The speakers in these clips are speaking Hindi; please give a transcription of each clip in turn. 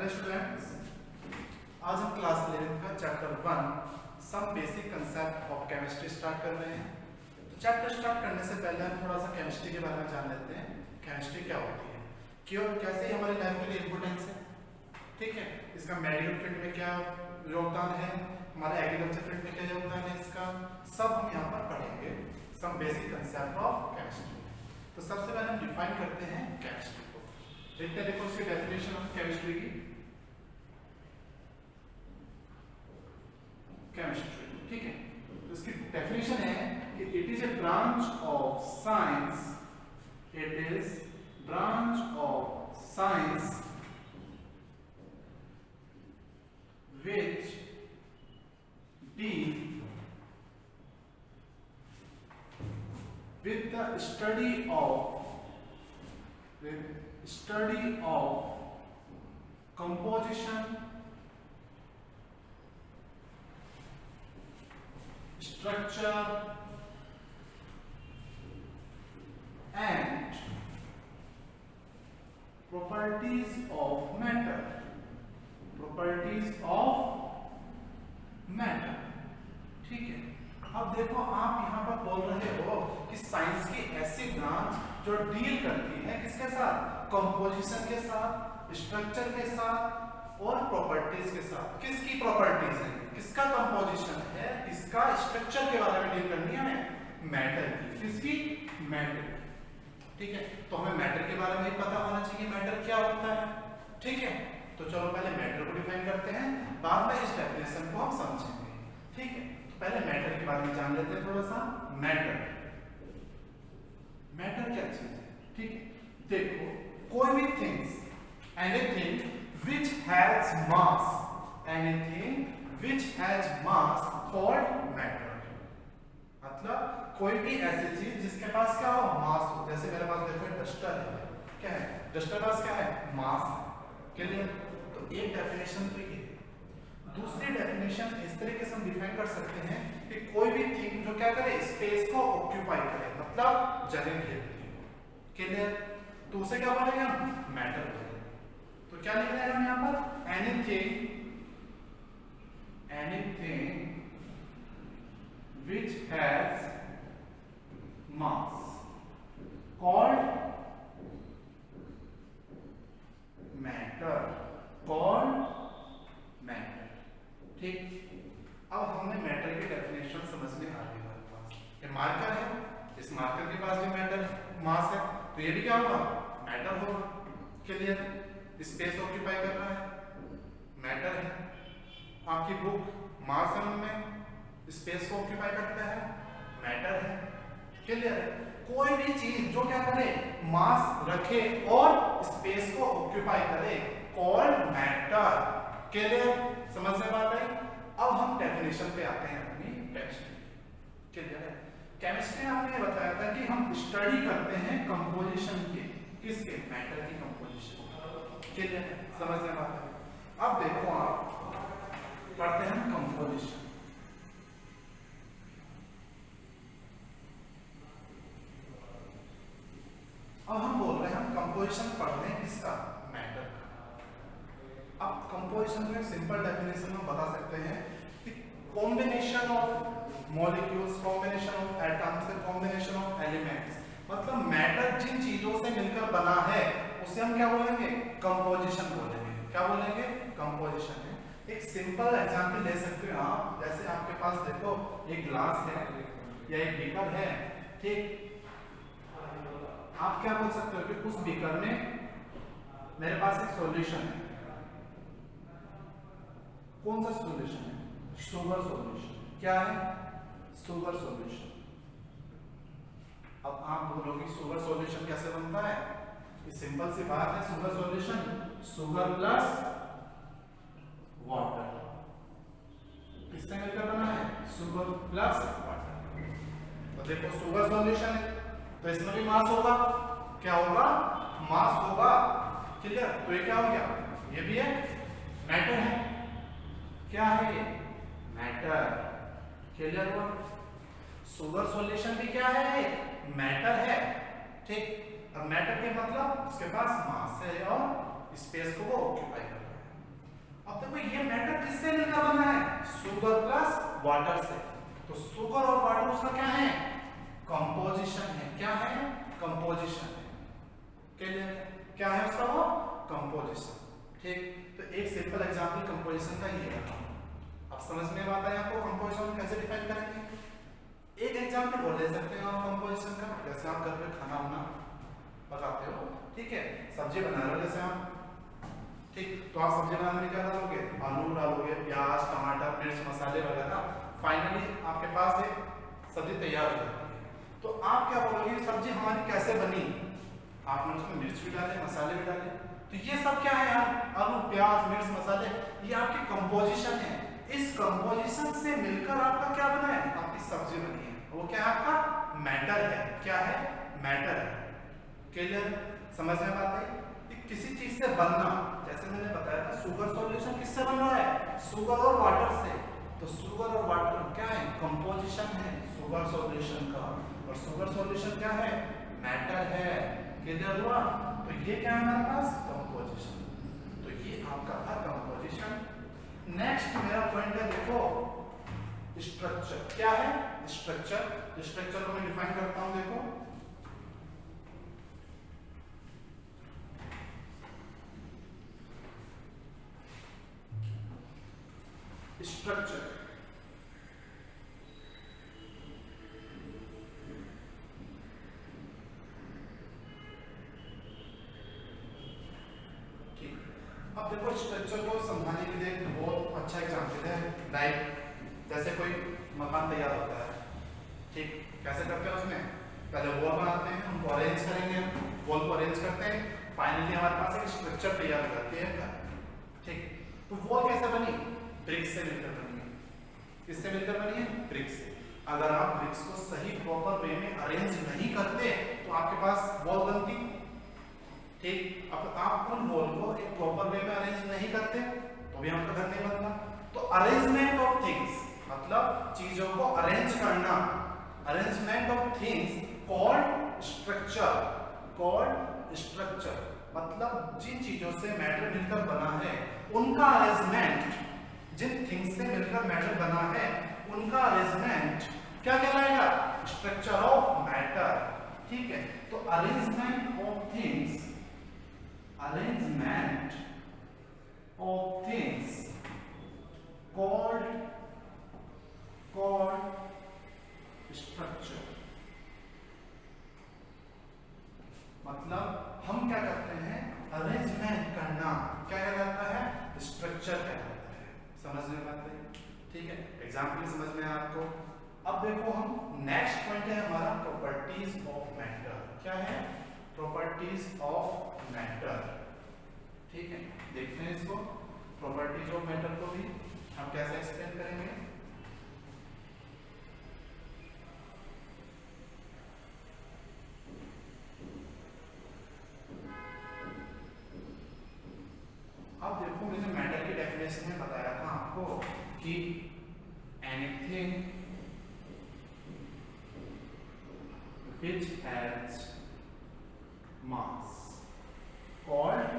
हेलो स्टूडेंट्स, आज हम क्लास 11 का chapter 1 some basic concept of chemistry start कर रहे हैं। तो चैप्टर स्टार्ट करने से पहले हम थोड़ा सा केमिस्ट्री के बारे में जान लेते हैं। केमिस्ट्री क्या होती है, क्यों, कैसे हमारी लाइफ के लिए इंपॉर्टेंस है, ठीक है, इसका मेडिकल फील्ड में क्या योगदान है, हमारे एग्रीकल्चर फील्ड में क्या योगदान है, इसका सब हम यहाँ पर पढ़ेंगे। Some basic concept of chemistry. तो सबसे पहले हम डिफाइन करते हैं केमिस्ट्री को। देखते हैं, देखो उसकी डेफिनेशन ऑफ केमिस्ट्री की। केमिस्ट्री, ठीक है, तो इसकी डेफिनेशन है कि it is a branch of science, it is branch of science which deal with the study of composition, structure and properties of matter, ठीक है। अब देखो, आप यहाँ पर बोल रहे हो कि साइंस की ऐसी ब्रांच जो डील करती है किसके साथ, कंपोजिशन के साथ, स्ट्रक्चर के साथ और प्रॉपर्टीज के साथ। किसकी प्रॉपर्टीज है, किसका कंपोजिशन है, किसका स्ट्रक्चर के बारे में डील करनी है हमें, मैटर की। किसकी, मैटर, ठीक है। तो हमें मैटर के बारे में पता होना चाहिए, मैटर क्या होता है, ठीक है। तो चलो पहले मैटर को डिफाइन करते हैं, बाद में इस डेफिनेशन को हम समझेंगे, ठीक है। तो पहले मैटर के बारे में जान लेते हैं थोड़ा सा। मैटर क्या चीज है, ठीक है। देखो, कोई भी things, anything which has mass, anything which has mass called matter. मतलब कोई भी ऐसी चीज जिसके पास क्या हो, मास हो। जैसे मेरे पास देखो डस्टर है, क्या है, डस्टर पास क्या है, मास है, क्लियर। तो एक डेफिनेशन तो ये। दूसरी डेफिनेशन इस तरीके से हम डिफाइन कर सकते हैं कि कोई भी थिंग जो क्या करे, स्पेस को ऑक्यूपाई करे, मतलब जगह घेरती है, क्लियर। तो उसे क्या बोलेंगे हम, मैटर बोलेंगे। तो क्या लिख रहे हैं हम यहाँ पर, anything which has mass called matter, ठीक। अब हमने मैटर की डेफिनेशन समझ में आ गई हमारे पास। ये मार्कर है, इस मार्कर के पास भी मैटर मास है, तो ये भी क्या होगा, मैटर होगा, क्लियर। स्पेस ऑक्यूपाई कर रहा है, मैटर है। आपकी बुक मास है, उनमें स्पेस को ऑक्यूपाई करता है, मैटर है, क्लियर है। कोई भी चीज जो क्या करे, मास रखे और स्पेस को ऑक्यूपाई करे, कॉल्ड मैटर, क्लियर। समझ में बात आई। अब हम डेफिनेशन पे आते हैं अपनी केमिस्ट्री, क्लियर है। केमिस्ट्री में आपने बताया था कि हम स्टडी करते हैं कंपोजिशन के, किसके, मैटर की कंपोजिशन, क्लियर है। समझ में बात आई। अब देखो, आप पढ़ते हैं कंपोजिशन। अब हम बोल रहे हैं, हम कंपोजिशन पढ़ रहे हैं किसका, मैटर का। अब कंपोजिशन में सिंपल डेफिनेशन में बता सकते हैं कि combination of molecules, combination of atoms, combination of elements. मतलब मैटर जिन चीजों से मिलकर बना है उसे हम क्या बोलेंगे, कंपोजिशन बोलेंगे। क्या बोलेंगे, कंपोजिशन है। एक सिंपल एग्जांपल ले सकते हो आप। जैसे आपके पास देखो एक ग्लास है या एक बीकर है, ठीक। आप क्या बोल सकते हो कि उस बीकर में मेरे पास एक सॉल्यूशन है। कौन सा सॉल्यूशन है, शुगर सॉल्यूशन। क्या है, शुगर सॉल्यूशन। अब आप बोलोगे शुगर सॉल्यूशन कैसे बनता है, ये सिंपल सी बात है। Sugar solution, sugar plus water, किससे मिलकर बना है, शुगर प्लस वाटर। तो देखो शुगर सॉल्यूशन है, तो इसमें भी मास होगा, क्या होगा, मास होगा, क्लियर। तो ये क्या हो गया, ये भी एक मैटर है। क्या है ये, मैटर, क्लियर हुआ। शुगर सॉल्यूशन भी क्या है, मैटर है, ठीक। अब मैटर के मतलब उसके पास मास है और स्पेस को वो ऑक्यूपाई कर रहा है, वाटर से। तो शुगर और वाटर उसका क्या है, कंपोजिशन है। क्या है, कंपोजिशन है। क्लियर, क्या है उसका वो, कंपोजिशन। ठीक, तो एक सिंपल एग्जांपल कंपोजिशन का ये रहा। अब समझ में आता है आपको कंपोजिशन कैसे डिफाइन करेंगे। एक एग्जांपल और ले सकते हैं आप कंपोजिशन का। जैसे आप घर पे खाना वाना पकाते हो, ठीक है, सब्जी बना रहे हो जैसे आप, ठीक, तो आप सब्जी बनाने में क्या डालोगे, आलू डालोगे, प्याज, टमाटर, मिर्च, मसाले वगैरह। फाइनली आपके पास एक सब्जी तैयार हो जाती है। तो आप क्या बोलोगे, सब्जी हमारी कैसे बनी, आपने उसमें मिर्च भी डाले, मसाले भी डाले। तो ये सब क्या है यार, आलू, प्याज, मिर्च, मसाले, ये आपकी कंपोजिशन है। इस कंपोजिशन से मिलकर आपका क्या बना है, आपकी सब्जी बनी है। वो क्या है, आपका मैटर है। क्या है, मैटर है। क्लियर, समझ में बात आई। किसी चीज से बनना, जैसे मैंने बताया था शुगर सॉल्यूशन किससे बन रहा है, शुगर और वाटर से। तो शुगर और वाटर क्या है, कंपोजिशन है शुगर सॉल्यूशन का, और शुगर सॉल्यूशन क्या है, मैटर है। क्लियर हुआ। तो ये क्या है हमारे पास, कंपोजिशन। तो ये आपका था कंपोजिशन। नेक्स्ट मेरा पॉइंट है, देखो स्ट्रक्चर। क्या है, स्ट्रक्चर। स्ट्रक्चर को मैं डिफाइन करता हूं, देखो स्ट्रक्चर। ठीक, अब देखो स्ट्रक्चर को समझाने के लिए एक बहुत अच्छा एग्जांपल है। लाइक जैसे कोई मकान तैयार होता है, ठीक, कैसे करते हैं, उसमें पहले वॉल बनाते हैं, उनको अरेंज करेंगे, वॉल को अरेंज करते हैं, फाइनली हमारे पास एक स्ट्रक्चर तैयार हो जाती है। ठीक, तो वॉल कैसे बनी, ब्रिक्स से मिलकर बनी है। किससे मिलकर बनी है, ब्रिक्स से। अगर आप ब्रिक्स को सही प्रॉपर वे में अरेंज नहीं करते तो आपके पास वॉल बनती। ठीक, अब आप उन वॉल को एक प्रॉपर वे में अरेंज नहीं करते तो भी आपका घर नहीं बनता। तो अरेंजमेंट ऑफ थिंग्स मतलब चीजों को अरेंज करना, arrangement of things called structure. Called structure मतलब जिन चीजों से मैटर मिलकर बना है उनका अरेंजमेंट, जिन थिंग्स से मिलकर मैटर बना है उनका अरेंजमेंट क्या कहलाएगा, स्ट्रक्चर ऑफ मैटर। ठीक है, तो arrangement of things, arrangement of things called structure। मतलब हम क्या करते हैं, अरेंजमेंट करना क्या कहलाता है, स्ट्रक्चर कहलाता है। समझ में बात है, ठीक है, एग्जाम्पल समझ में आपको। अब देखो हम नेक्स्ट पॉइंट है हमारा प्रॉपर्टीज ऑफ मैटर। क्या है, प्रॉपर्टीज ऑफ मैटर। ठीक है, देखते हैं इसको, प्रॉपर्टीज ऑफ मैटर को भी हम कैसे एक्सप्लेन करेंगे। अब देखो मैंने मैटर की डेफिनेशन में बताया था आपको कि anything which has mass called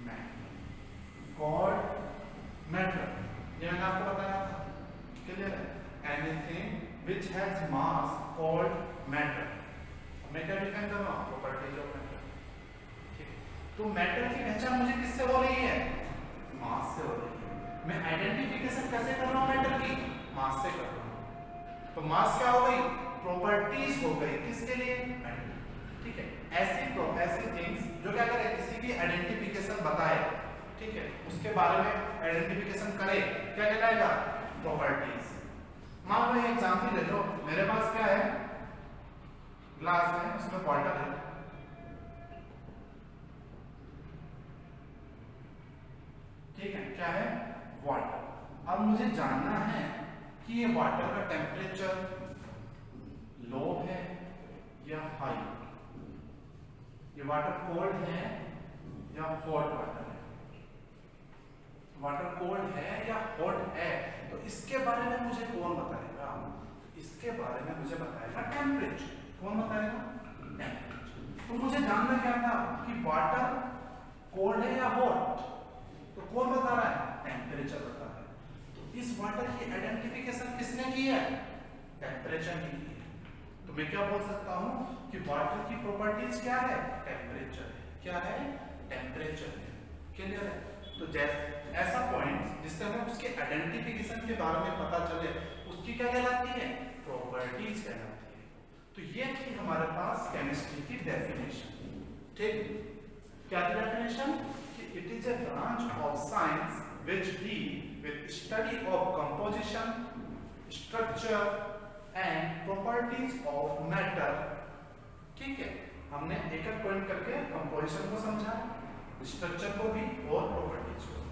matter, called matter। ये मैंने आपको बताया था, क्लियर है, anything which has mass called matter। मैं क्या डिफाइन कर रहा हूँ, प्रॉपर्टीज ऑफ मैटर। ठीक है, तो मैटर की पहचान मुझे किससे हो रही है, मास से हो रही है। मैं आइडेंटिफिकेशन कैसे कर रहा हूँ मैटर की, मास से कर रहा हूँ। तो मास क्या हो गई, प्रॉपर्टीज हो गई, किसके लिए, मैटर। ठीक है, ऐसी थिंग्स जो क्या करे, किसी की आइडेंटिफिकेशन बताए, ठीक है, उसके बारे में आइडेंटिफिकेशन करे, क्या कहलाएगा, प्रॉपर्टीज। मान लो एग्जांपल ले लो, मेरे पास क्या है, ग्लास है, उसमें वाटर है, ठीक है, क्या है, वाटर। अब मुझे जानना है कि ये वाटर का टेम्परेचर लो है या हाई, ये वाटर कोल्ड है या हॉट वाटर है, वाटर कोल्ड है या हॉट है। तो इसके बारे में मुझे कौन बताएगा, इसके बारे में मुझे बताएगा टेम्परेचर। कौन बताएगा, टेम्परेचर। तो मुझे जानना क्या था कि वाटर कोल्ड है या हॉट, तो कौन बता रहा है, टेम्परेचर बता रहा है। तो इस वाटर की आइडेंटिफिकेशन किसने की है? टेम्परेचर ने की है। तो मैं क्या बोल सकता हूँ कि वाटर की प्रॉपर्टीज क्या है? टेम्परेचर है। क्या है? टेम्परेचर है। क्लियर है? तो जैसे ऐसा पॉइंट जिससे हमें उसके आइडेंटिफिकेशन के बारे में पता चले, उसकी क्या कहलाती है? प्रॉपर्टीज कहलाती है। तो ये थी हमारे पास केमिस्ट्री की डेफिनेशन। ठीक, क्या डेफिनेशन? कि it is a branch of science which deal with study of composition, structure and properties of matter। ठीक है, हमने एक एक पॉइंट करके कंपोजिशन को समझा, स्ट्रक्चर को भी और प्रॉपर्टीज को।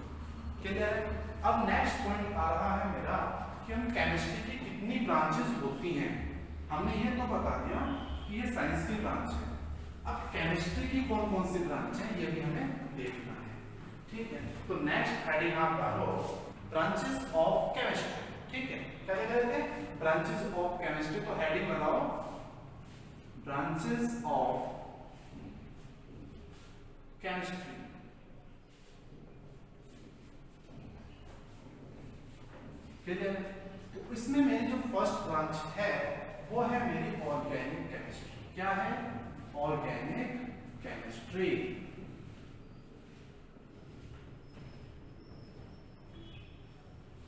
क्लियर है? अब नेक्स्ट पॉइंट आ रहा है मेरा कि हम केमिस्ट्री की कितनी ब्रांचेस होती हैं। हमने ये तो बता दिया कि ये साइंस की ब्रांच है। अब केमिस्ट्री की कौन कौन सी ब्रांच है ये भी हमें देखना है। ठीक है, तो नेक्स्ट हेडिंग आप डालो ब्रांचेस ऑफ केमिस्ट्री। ठीक है, क्या लिख रहे थे? Branches of chemistry. तो हेडिंग लगाओ ब्रांचेस ऑफ केमिस्ट्री। क्लियर? तो इसमें मेरी जो फर्स्ट ब्रांच है वो है मेरी ऑर्गेनिक केमिस्ट्री। क्या है? Organic chemistry.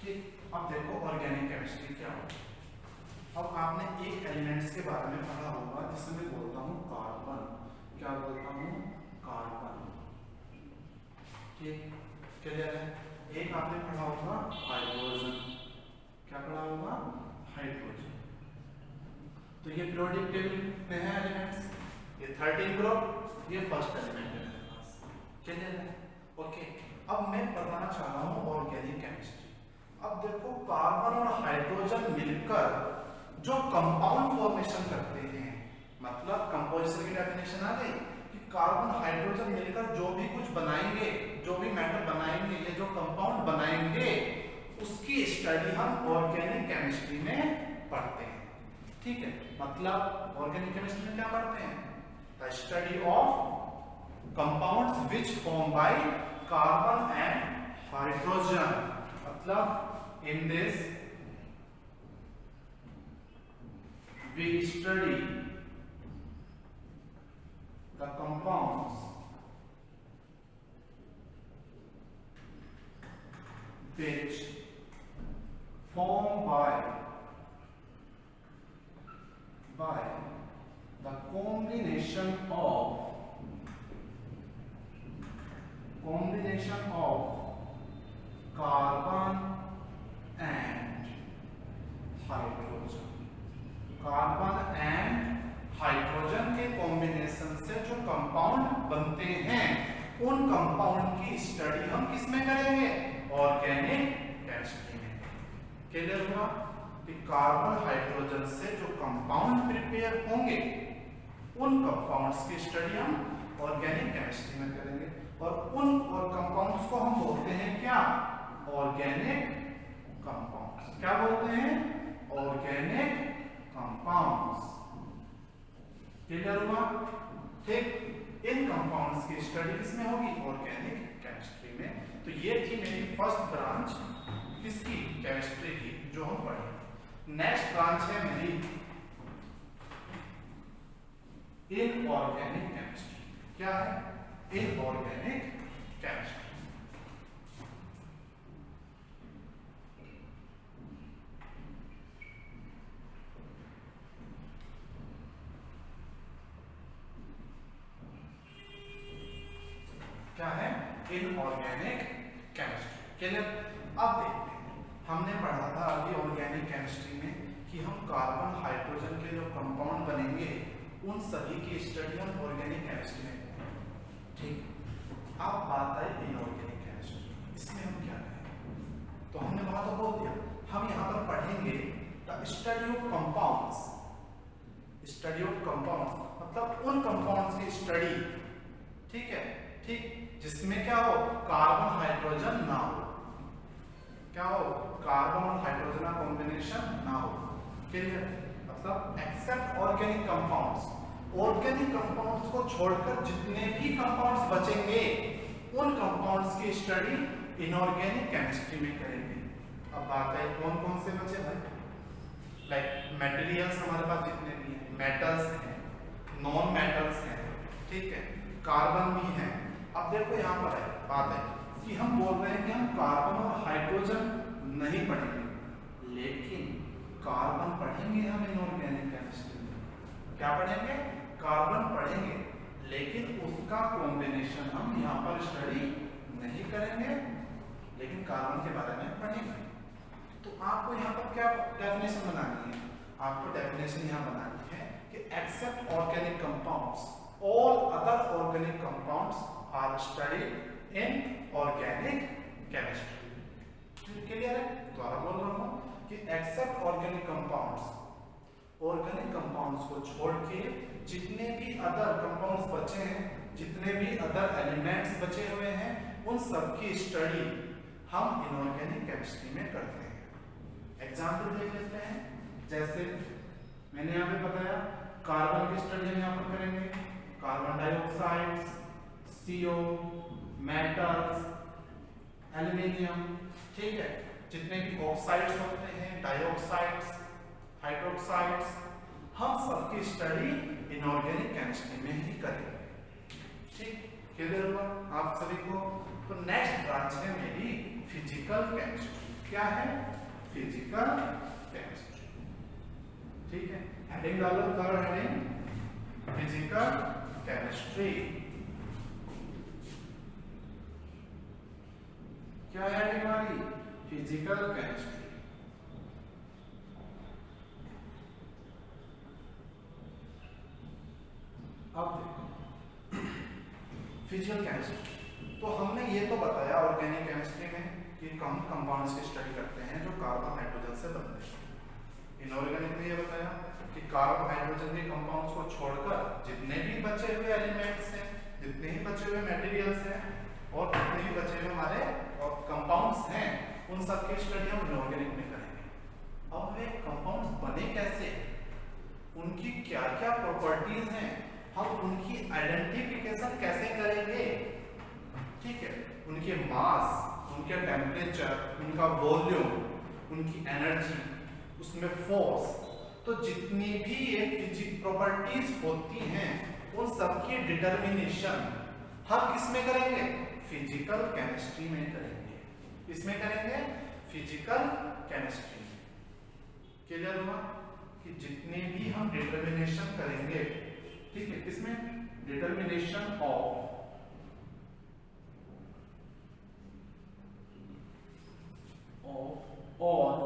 ठीक, अब देखो ऑर्गेनिक केमिस्ट्री क्या होती है। अब आपने एक एलिमेंट्स के बारे में पढ़ा होगा जिसे मैं बोलता हूं कार्बन। क्या बोलता हूं? कार्बन। ठीक, क्लियर है? एक आपने पढ़ा होगा हाइड्रोजन। क्या पढ़ा होगा? हाइड्रोजन। तो ये पीरियोडिक टेबल में है एलिमेंट्स, ये 13 ग्रुप, ये फर्स्ट एलिमेंट है मेरे पास। क्लियर है? ओके, अब मैं बताना चाह रहा हूं ऑर्गेनिक केमिस्ट्री। अब देखो कार्बन और हाइड्रोजन मिलकर जो कंपाउंड फॉर्मेशन करते हैं, मतलब कंपोजिशन की डेफिनेशन आ गई कि कार्बन हाइड्रोजन मिलकर जो भी कुछ बनाएंगे, जो भी मैटर बनाएंगे, ये जो कंपाउंड बनाएंगे, उसकी स्टडी हम ऑर्गेनिक केमिस्ट्री में पढ़ते हैं। ठीक है, मतलब ऑर्गेनिक केमिस्ट्री में क्या पढ़ते हैं? The study of compounds which form by carbon and hydrogen. मतलब in this we study the compounds which form by the combination of carbon and hydrogen. Carbon and hydrogen के कॉम्बिनेशन से जो कंपाउंड बनते हैं, उन कंपाउंड की स्टडी हम किस में करेंगे? ऑर्गेनिक केमिस्ट्री में। क्लियर हुआ कि कार्बन हाइड्रोजन से जो कंपाउंड प्रिपेयर होंगे, उन कंपाउंड्स की स्टडी हम ऑर्गेनिक केमिस्ट्री में करेंगे। और उन कंपाउंड्स को हम बोलते हैं क्या? Organic compounds. क्या बोलते हैं? Organic compounds. क्लियर हुआ? ठीक, इन कंपाउंड्स की स्टडी किसमें होगी? ऑर्गेनिक केमिस्ट्री में। तो ये थी मेरी फर्स्ट ब्रांच किसकी? केमिस्ट्री की, जो हम पढ़े। नेक्स्ट ब्रांच है मेरी इनऑर्गेनिक केमिस्ट्री। क्या है? Inorganic chemistry. क्या है? Inorganic chemistry. क्लियर? अब देखते हैं, हमने पढ़ा था अभी ऑर्गेनिक केमिस्ट्री में कि हम कार्बन हाइड्रोजन के जो कंपाउंड बनेंगे, उन सभी की स्टडी हम ऑर्गेनिक केमिस्ट्री में करेंगे। ठीक, अब बात आई इनऑर्गेनिक केमिस्ट्री। इसमें हम क्या करें? तो हमने वहां तो बोल दिया, हम यहाँ पर पढ़ेंगे the study of compounds. Study of compounds मतलब उन कंपाउंड्स की स्टडी। ठीक है, ठीक, जिसमें क्या हो? कार्बन हाइड्रोजन ना हो। क्या हो? कार्बन और हाइड्रोजन का कॉम्बिनेशन ना हो। क्लियर? मतलब except organic compounds. Organic compounds को छोड़कर जितने भी कंपाउंड्स बचेंगे, उन कंपाउंड्स की स्टडी इनऑर्गेनिक केमिस्ट्री में करेंगे। अब बात है कौन कौन से बचे भाई, लाइक मटेरियल्स हमारे पास जितने भी हैं, मेटल्स हैं, नॉन मेटल्स हैं, ठीक है, कार्बन भी है। अब देखो यहाँ पर है बात है कि हम बोल रहे हैं कि हम कार्बन और हाइड्रोजन नहीं पढ़ेंगे, लेकिन कार्बन पढ़ेंगे हम इनऑर्गेनिक केमिस्ट्री में। क्या पढ़ेंगे? कार्बन पढ़ेंगे, लेकिन उसका कॉम्बिनेशन हम यहाँ पर स्टडी नहीं करेंगे, लेकिन कार्बन के बारे में पढ़ेंगे। तो आपको यहाँ पर क्या डेफिनेशन बनानी है? आपको डेफिनेशन यहाँ बनानी है कि except organic compounds all other organic compounds are studied in organic chemistry। Clear है? दोबारा बोल रहा हूँ कि except organic compounds, organic compounds को छोड़ के जितने भी अदर कंपाउंड्स बचे हैं, जितने भी अदर एलिमेंट्स बचे हुए हैं, उन सब की स्टडी हम इनऑर्गेनिक केमिस्ट्री में करते हैं। एग्जाम्पल देख लेते हैं, जैसे मैंने यहाँ पे बताया कार्बन की स्टडी हम यहाँ पर करेंगे, carbon dioxides, CO, metals, aluminium, ठीक है, जितने भी ऑक्साइड्स होते हैं, डाइऑक्साइड्स, हाइड्रोक्साइड्स, हम सबकी स्टडी इनऑर्गेनिक केमिस्ट्री में ही करेंगे। ठीक, क्लियर हुआ आप सभी को? तो नेक्स्ट ब्रांच है मेरी फिजिकल केमिस्ट्री। क्या है? Physical chemistry. ठीक है, हेडिंग डालो, थर्ड हेडिंग फिजिकल केमिस्ट्री। क्या है हमारी? Physical chemistry. अब देखो फिजिकल केमिस्ट्री, तो हमने ये तो बताया ऑर्गेनिक केमिस्ट्री में कि हम कंपाउंड्स की स्टडी करते हैं जो कार्बन हाइड्रोजन से बनते हैं। इनऑर्गेनिक में ये बताया कि कार्बन हाइड्रोजन के कंपाउंड्स को छोड़कर जितने भी बचे हुए एलिमेंट्स हैं, जितने ही बचे हुए मटेरियल्स हैं और जितने भी बचे हुए हमारे कंपाउंड्स हैं, उन सब की स्टडी हम इनऑर्गेनिक में करेंगे। अब वे कंपाउंड्स बने कैसे, उनकी क्या क्या प्रॉपर्टीज हैं, हम उनकी आइडेंटिफिकेशन कैसे करेंगे, ठीक है, उनके मास, उनके टेम्परेचर, उनका वॉल्यूम, उनकी एनर्जी, उसमें फोर्स, तो जितनी भी ये फिजिकल प्रॉपर्टीज होती हैं उन सबकी डिटर्मिनेशन हम किसमें करेंगे? फिजिकल केमिस्ट्री में करेंगे। किसमें करेंगे? फिजिकल केमिस्ट्री में। क्लियर हुआ कि जितने भी हम डिटर्मिनेशन करेंगे, ठीक है, किसमें? Determination of all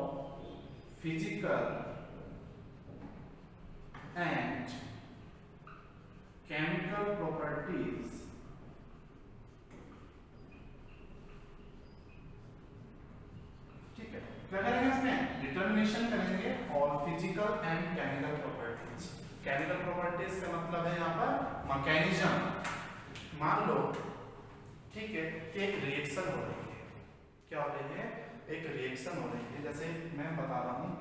physical and chemical properties ठीक है, क्या करेंगे इसमें? डिटर्मिनेशन करेंगे और physical and chemical properties. Chemical properties से मतलब है यहाँ पर मैकेनिज्म। मान लो, ठीक है, एक रिएक्शन हो रही है। क्या हो रही है? एक रिएक्शन हो रही है, जैसे मैं बता रहा हूँ,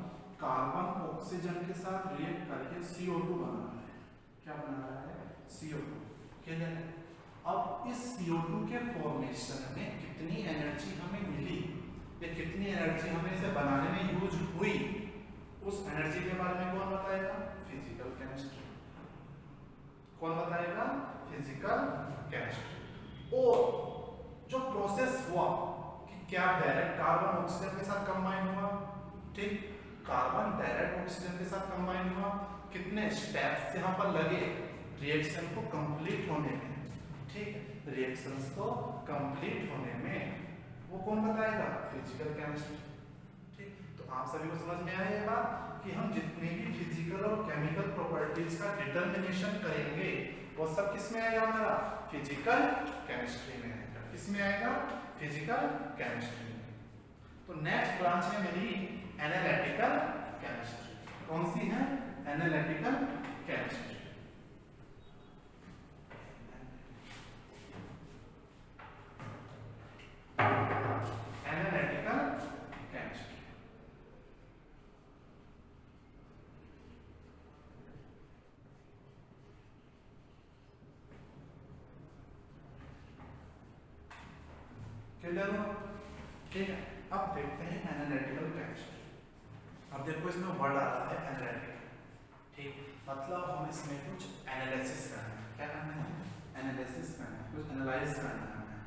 कार्बन ऑक्सीजन के साथ रिएक्ट करके CO2 बना रहा है। क्या बना रहा है? CO2। क्लियर है? अब इस CO2 के फॉर्मेशन में कितनी एनर्जी हमें मिली या कितनी एनर्जी हमें इसे बनाने में यूज हुई, उस एनर्जी के बारे में कौन बताएगा? Physical chemistry. कौन बताएगा? Physical chemistry. और जो प्रोसेस हुआ, क्या डायरेक्ट कार्बन ऑक्सीजन के साथ कंबाइन हुआ, ठीक, कार्बन डायरेक्ट ऑक्सीजन के साथ कंबाइन हुआ, कितने स्टेप्स यहाँ पर लगे रिएक्शन को कंप्लीट होने में, ठीक, रिएक्शंस को कंप्लीट होने में, वो कौन बताएगा? Physical chemistry. ठीक, तो आप सभी को समझ में आया ये बात कि हम जितने भी फिजिकल और केमिकल प्रॉपर्टीज का डिटर्मिनेशन करेंगे वो सब किसमें आएगा? हमारा फिजिकल केमिस्ट्री में आएगा। किसमें आएगा? Physical chemistry. तो नेक्स्ट ब्रांच है मेरी एनालिटिकल केमिस्ट्री। कौन सी है? Analytical chemistry. Analytical chemistry clear हो? ठीक है, अब देखते हैं एनालिटिकल केमिस्ट्री। अब देखो इसमें वर्ड आ रहा है एनालिटिकल, ठीक, मतलब हम इसमें कुछ एनालिसिस करना है। क्या करना है? एनालिसिस करना है, कुछ एनालाइज करना है हमें,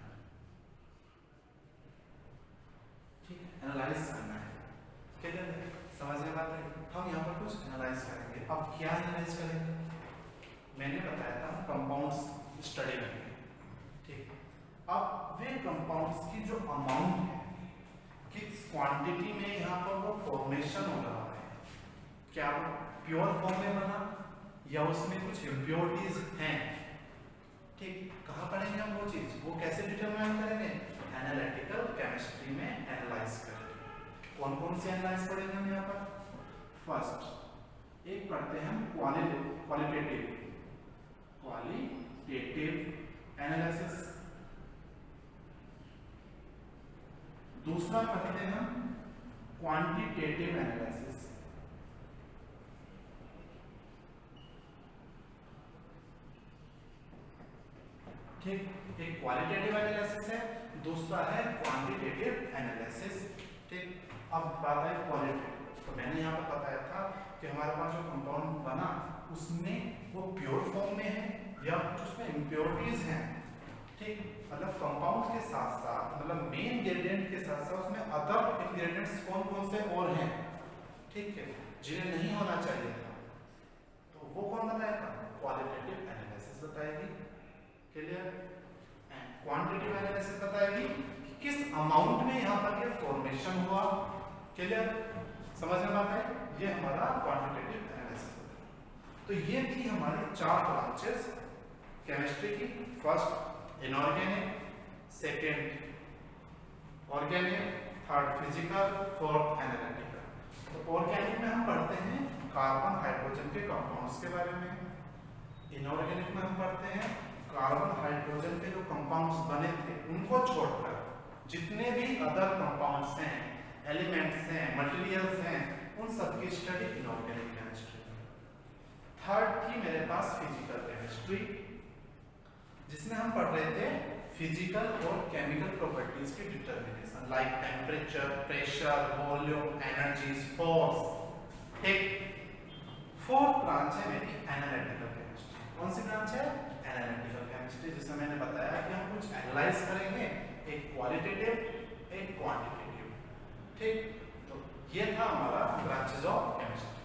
ठीक, एनालाइज करना है। क्लियर है? समझ में बात है? हम यहाँ पर कुछ एनालाइज करेंगे। अब क्या एनालाइज करेंगे? मैंने बताया था कंपाउंड्स स्टडी करेंगे, ठीक। अब वे कंपाउंड्स की जो अमाउंट है, किस क्वांटिटी में यहाँ पर वो फॉर्मेशन हो रहा है, क्या वो प्योर फॉर्म में बना या उसमें कुछ इम्प्योरिटीज हैं, ठीक। कहाँ पढ़ेंगे हम वो चीज? वो कैसे डिटरमाइन करेंगे? एनालिटिकल केमिस्ट्री में एनालाइज करेंगे। कौन कौन से एनालाइज पढ़ेंगे हम यहाँ पर? फर्स्ट एक पढ़ते हैं हम क्वालिटेटिव एनालिसिस, दूसरा पढ़ते हैं हम क्वांटिटेटिव एनालिसिस, ठीक। एक क्वालिटेटिव एनालिसिस है, दूसरा है क्वांटिटेटिव एनालिसिस, ठीक। अब बात है क्वालिटेटिव, तो मैंने यहाँ पर बताया था कि हमारे पास जो कंपाउंड बना उसमें वो प्योर फॉर्म में है या उसमें इम्प्योरिटीज हैं, ठीक। मतलब कंपाउंड के साथ साथ, मतलब मेन इंग्रेडिएंट के साथ साथ उसमें अदर इंग्रेडिएंट्स कौन कौन से और हैं, ठीक है, जिन्हें नहीं होना चाहिए था, तो वो कौन बताएगा? क्वालिटेटिव एनालिसिस बताएगी। क्लियर? क्वांटिटेटिव एनालिसिस बताएगी कि किस अमाउंट में यहाँ पर ये फॉर्मेशन हुआ। क्लियर? समझ में आता है? ये हमारा क्वांटिटेटिव एनालिसिस होता है। तो ये थी हमारी 4 ब्रांचेस केमिस्ट्री की। First inorganic, second organic, third physical, fourth analytical. तो ऑर्गेनिक में हम पढ़ते हैं कार्बन हाइड्रोजन के कंपाउंड्स के बारे में, इनऑर्गेनिक में हम पढ़ते हैं कार्बन हाइड्रोजन के जो कंपाउंड्स बने थे उनको छोड़कर जितने भी अदर कंपाउंड्स हैं, एलिमेंट्स हैं, मटेरियल्स हैं, उन सब की स्टडी इनऑर्गेनिक केमिस्ट्री। थर्ड थी मेरे पास फिजिकल केमिस्ट्री, जिसमें हम पढ़ रहे थे फिजिकल और केमिकल प्रॉपर्टीज की determination, like temperature, pressure, volume, energies, force, ठीक। फोर्थ ब्रांच है मेरी एनालिटिकल केमिस्ट्री। कौन सी ब्रांच है? एनालिटिकल केमिस्ट्री, जिसमें मैंने बताया कि हम कुछ एनालाइज करेंगे, एक क्वालिटेटिव एक क्वांटिटेटिव, ठीक। तो ये था हमारा ब्रांचेस ऑफ केमिस्ट्री।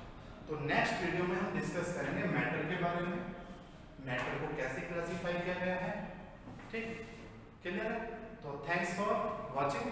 तो नेक्स्ट वीडियो में हम डिस्कस करेंगे मैटर के बारे में, मैटर को कैसे क्लासिफाई किया गया है, ठीक। क्लियर है? तो थैंक्स फॉर वॉचिंग।